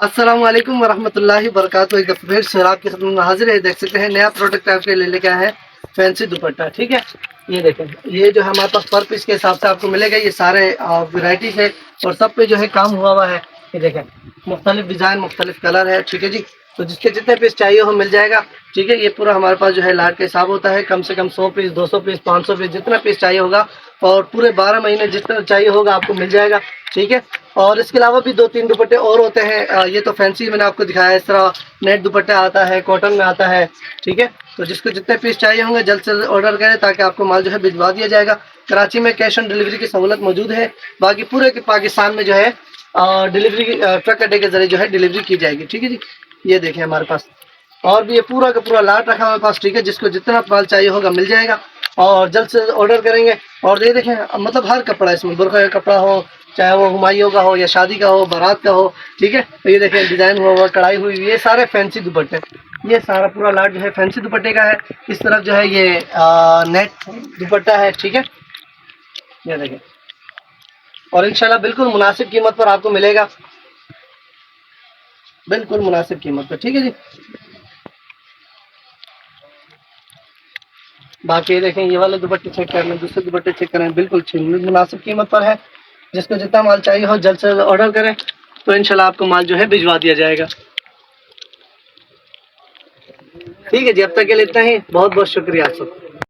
अस्सलाम वालेकुम वरहमतुल्लाहि वबरकातुहू। एक दफ़ा फिर से आपकी खिदमत में हाजिर है। देख सकते हैं नया प्रोडक्ट आपके लिए लेके आए हैं फैंसी दुपट्टा। ठीक है, ये देखें, ये जो हमारे पास पर पीस के हिसाब से आपको मिलेगा। ये सारे वैरायटीज है और सब पे जो है काम हुआ हुआ है। ये देखें, मुख्तलिफ डिज़ाइन मुख्तलिफ कलर है। ठीक है जी, तो जिसके जितने पीस चाहिए हो मिल जाएगा। ठीक है, ये पूरा हमारे पास जो है लाट का हिसाब होता है। कम से कम 100 पीस, 200 पीस, 500 पीस, जितना पीस चाहिए होगा और पूरे 12 महीने जितना चाहिए होगा आपको मिल जाएगा। ठीक है, और इसके अलावा भी 2-3 दुपट्टे और होते हैं। ये तो फैंसी मैंने आपको दिखाया। इस तरह नेट दुपट्टा आता है, कॉटन में आता है। ठीक है, तो जिसको जितने पीस चाहिए होंगे जल्द से जल्द ऑर्डर करें ताकि आपको माल जो है भिजवा दिया जाएगा। कराची में कैश ऑन डिलीवरी की सहूलत मौजूद है। बाकी पूरे के पाकिस्तान में जो है डिलीवरी ट्रक अड्डे के जरिए जो है डिलीवरी की जाएगी। ठीक है जी, ये देखें हमारे पास और भी ये पूरा का पूरा लाट रखा हमारे पास। ठीक है, जिसको जितना माल चाहिए होगा मिल जाएगा और जल्द से ऑर्डर करेंगे। और ये देखें, मतलब हर कपड़ा, इसमें बुरखा का कपड़ा हो, चाहे वो हुमायूं का हो या शादी का हो, बारात का हो। ठीक है, तो ये देखें डिज़ाइन हुआ हुआ, कढ़ाई हुई, ये सारे फैंसी दुपट्टे। ये सारा पूरा लाट जो है फैंसी दुपट्टे का है। इस तरफ जो है ये नेट दुपट्टा है। ठीक है, ये देखें, और इंशाल्लाह बिल्कुल मुनासिब कीमत पर आपको मिलेगा, बिल्कुल मुनासिब कीमत पर। ठीक है जी, बाकी ये देखें, ये वाले दुपट्टे चेक कर लें, दूसरे दुपट्टे चेक करें, बिल्कुल मुनासिब कीमत पर है। जिसको जितना माल चाहिए हो जल्द से जल्द ऑर्डर करें तो इंशाल्लाह आपको माल जो है भिजवा दिया जाएगा। ठीक है जी, अब तक के लिए इतना ही। बहुत बहुत शुक्रिया आप सबका।